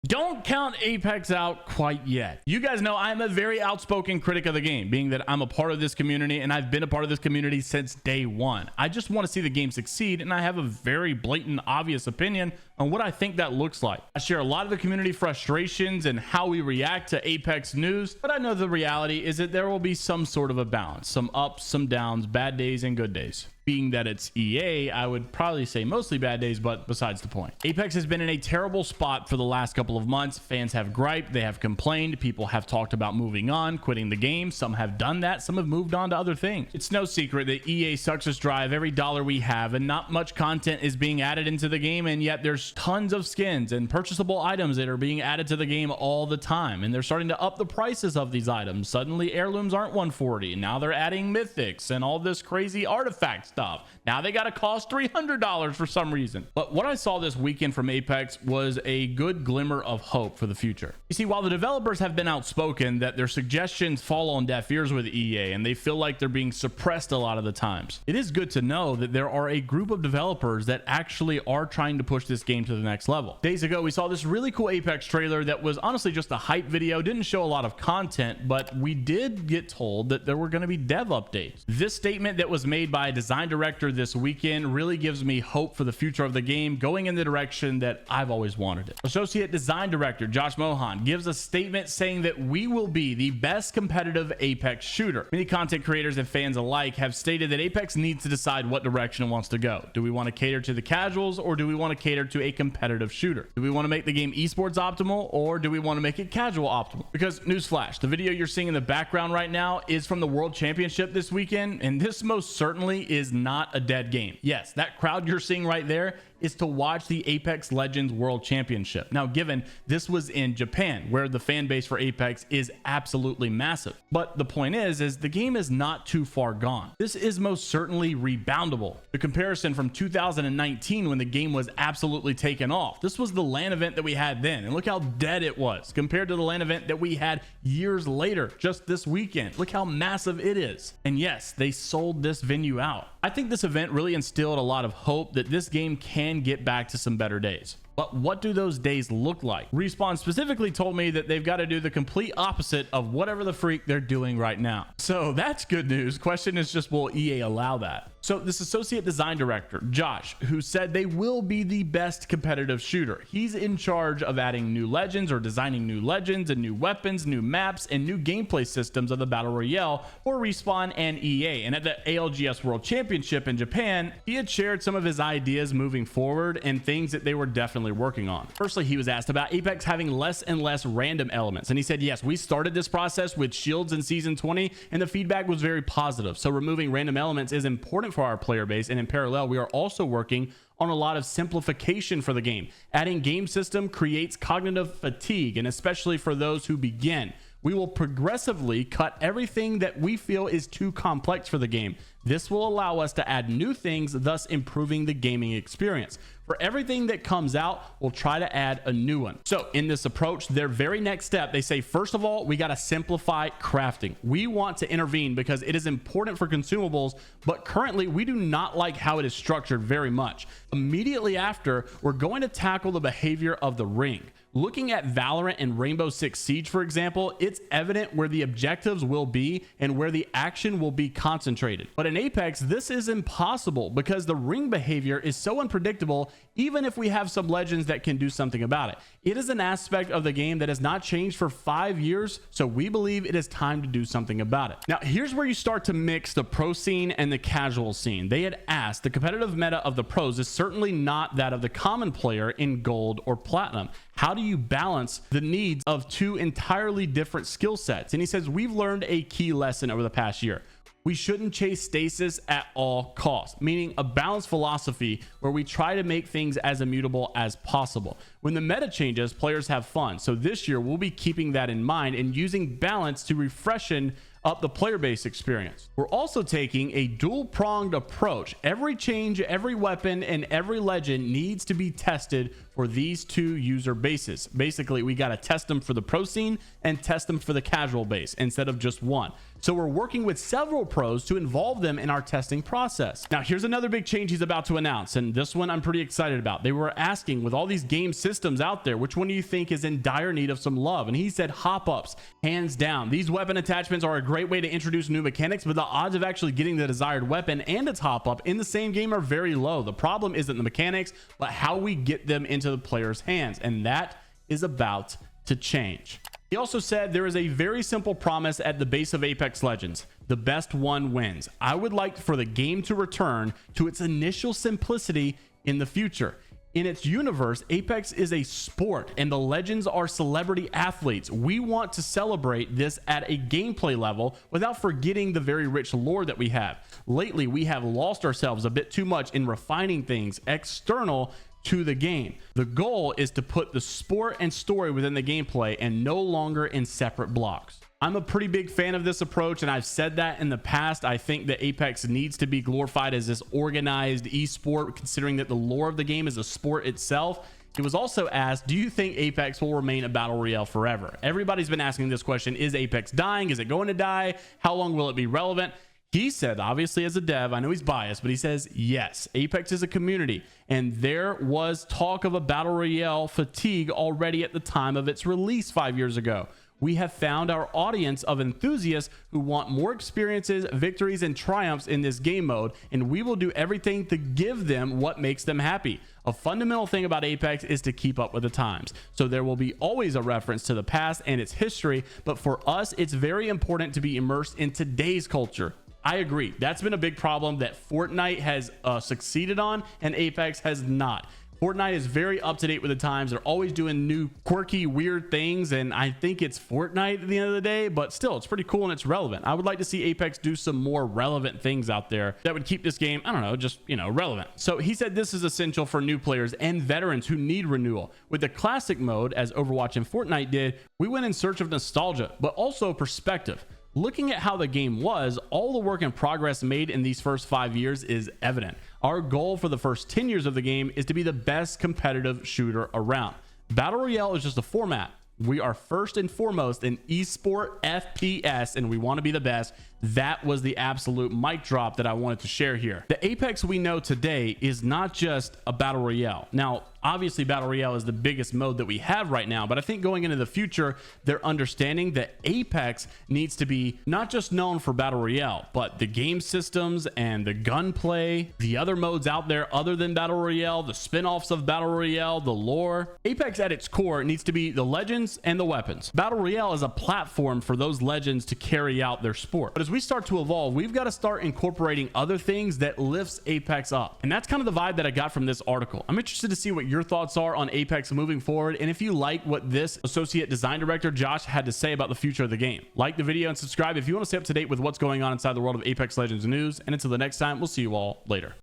Don't count Apex out quite yet. You guys know I'm a very outspoken critic of the game, being that I'm a part of this community and I've been a part of this community since day one. I just want to see the game succeed, and I have a very blatant, obvious opinion on what I think that looks like. I share a lot of the community frustrations and how we react to Apex news, but I know the reality is that there will be some sort of a balance, some ups, some downs, bad days and good days. Being that it's EA, I would probably say mostly bad days, but besides the point. Apex has been in a terrible spot for the last couple of months. Fans have griped, they have complained, people have talked about moving on, quitting the game. Some have done that, some have moved on to other things. It's no secret that EA sucks us dry of every dollar we have, and not much content is being added into the game, and yet there's tons of skins and purchasable items that are being added to the game all the time, and they're starting to up the prices of these items. Suddenly heirlooms aren't 140, now they're adding mythics and all this crazy artifact stuff. Now they gotta cost $300 for some reason. But what I saw this weekend from Apex was a good glimmer of hope for the future. You see, while the developers have been outspoken that their suggestions fall on deaf ears with EA and they feel like they're being suppressed a lot of the times, it is good to know that there are a group of developers that actually are trying to push this game to the next level. Days ago, we saw this really cool Apex trailer that was honestly just a hype video, didn't show a lot of content, but we did get told that there were going to be dev updates. This statement that was made by a design director this weekend really gives me hope for the future of the game going in the direction that I've always wanted it. Associate Design Director Josh Mohan gives a statement saying that we will be the best competitive Apex shooter. Many content creators and fans alike have stated that Apex needs to decide what direction it wants to go. Do we want to cater to the casuals, or do we want to cater to a competitive shooter? Do we want to make the game esports optimal, or do we want to make it casual optimal? Because newsflash, the video you're seeing in the background right now is from the World Championship this weekend, and this most certainly is not a dead game. Yes, that crowd you're seeing right there is to watch the Apex Legends World Championship. Now, given this was in Japan, where the fan base for Apex is absolutely massive. But the point is the game is not too far gone. This is most certainly reboundable. The comparison from 2019, when the game was absolutely taken off. This was the LAN event that we had then, and look how dead it was compared to the LAN event that we had years later, just this weekend. Look how massive it is. And yes, they sold this venue out. I think this event really instilled a lot of hope that this game can get back to some better days. But what do those days look like? Respawn specifically told me that they've got to do the complete opposite of whatever the freak they're doing right now. So that's good news. Question is just, will EA allow that? So this associate design director, Josh, who said they will be the best competitive shooter. He's in charge of adding new legends, or designing new legends and new weapons, new maps, and new gameplay systems of the Battle Royale for Respawn and EA. And at the ALGS World Championship in Japan, he had shared some of his ideas moving forward and things that they were definitely working on. Firstly, he was asked about Apex having less and less random elements, and he said, yes, we started this process with shields in season 20 and the feedback was very positive. So removing random elements is important for our player base, and in parallel, we are also working on a lot of simplification for the game. Adding game system creates cognitive fatigue, and especially for those who begin. We will progressively cut everything that we feel is too complex for the game. This will allow us to add new things, thus improving the gaming experience. For everything that comes out, we'll try to add a new one. So in this approach, their very next step, they say, first of all, we got to simplify crafting. We want to intervene because it is important for consumables, but currently we do not like how it is structured very much. Immediately after, we're going to tackle the behavior of the ring. Looking at Valorant and Rainbow Six Siege, for example, it's evident where the objectives will be and where the action will be concentrated. But in Apex, this is impossible because the ring behavior is so unpredictable, even if we have some legends that can do something about it. It is an aspect of the game that has not changed for 5 years, so we believe it is time to do something about it. Now, here's where you start to mix the pro scene and the casual scene. They had asked, the competitive meta of the pros is certainly not that of the common player in gold or platinum. How do you balance the needs of two entirely different skill sets? And he says, we've learned a key lesson over the past year. We shouldn't chase stasis at all costs, meaning a balanced philosophy where we try to make things as immutable as possible. When the meta changes, players have fun. So this year we'll be keeping that in mind and using balance to refreshen up the player base experience. We're also taking a dual-pronged approach. Every change, every weapon, and every legend needs to be tested for these two user bases. Basically, we got to test them for the pro scene and test them for the casual base instead of just one. So we're working with several pros to involve them in our testing process. Now, here's another big change he's about to announce, and this one I'm pretty excited about. They were asking, with all these game systems out there, which one do you think is in dire need of some love? And he said hop-ups, hands down. These weapon attachments are a great way to introduce new mechanics, but the odds of actually getting the desired weapon and its hop-up in the same game are very low. The problem isn't the mechanics, but how we get them into the player's hands, and that is about to change. He also said there is a very simple promise at the base of Apex Legends: the best one wins. I would like for the game to return to its initial simplicity in the future. In its universe, Apex is a sport and the legends are celebrity athletes. We want to celebrate this at a gameplay level without forgetting the very rich lore that we have. Lately, we have lost ourselves a bit too much in refining things external to the game. The goal is to put the sport and story within the gameplay and no longer in separate blocks. I'm a pretty big fan of this approach, and I've said that in the past. I think that Apex needs to be glorified as this organized esport, considering that the lore of the game is a sport itself. It was also asked, do you think Apex will remain a battle royale forever? Everybody's been asking this question. Is Apex dying? Is it going to die? How long will it be relevant? He said, obviously as a dev, I know he's biased, but he says, yes, Apex is a community, and there was talk of a battle royale fatigue already at the time of its release 5 years ago. We have found our audience of enthusiasts who want more experiences, victories, and triumphs in this game mode, and we will do everything to give them what makes them happy. A fundamental thing about Apex is to keep up with the times. So there will be always a reference to the past and its history, but for us, it's very important to be immersed in today's culture. I agree. That's been a big problem that Fortnite has succeeded on and Apex has not. Fortnite is very up to date with the times. They're always doing new, quirky, weird things, and I think it's Fortnite at the end of the day, but still, it's pretty cool and it's relevant. I would like to see Apex do some more relevant things out there that would keep this game, I don't know, just, relevant. So he said this is essential for new players and veterans who need renewal. With the classic mode, as Overwatch and Fortnite did, we went in search of nostalgia, but also perspective. Looking at how the game was, all the work and progress made in these first 5 years is evident. Our goal for the first 10 years of the game is to be the best competitive shooter around. Battle Royale is just a format. We are first and foremost an esport FPS, and we want to be the best. That was the absolute mic drop that I wanted to share here. The Apex we know today is not just a battle royale. Now, obviously battle royale is the biggest mode that we have right now, but I think going into the future, they're understanding that Apex needs to be not just known for battle royale, but the game systems and the gunplay, the other modes out there other than battle royale, the spin-offs of battle royale, the lore. Apex at its core needs to be the legends and the weapons. Battle royale is a platform for those legends to carry out their sport. But as we start to evolve, we've got to start incorporating other things that lifts Apex up. And that's kind of the vibe that I got from this article. I'm interested to see what your thoughts are on Apex moving forward, and if you like what this associate design director Josh had to say about the future of the game. Like the video and subscribe if you want to stay up to date with what's going on inside the world of Apex Legends news. And until the next time, we'll see you all later.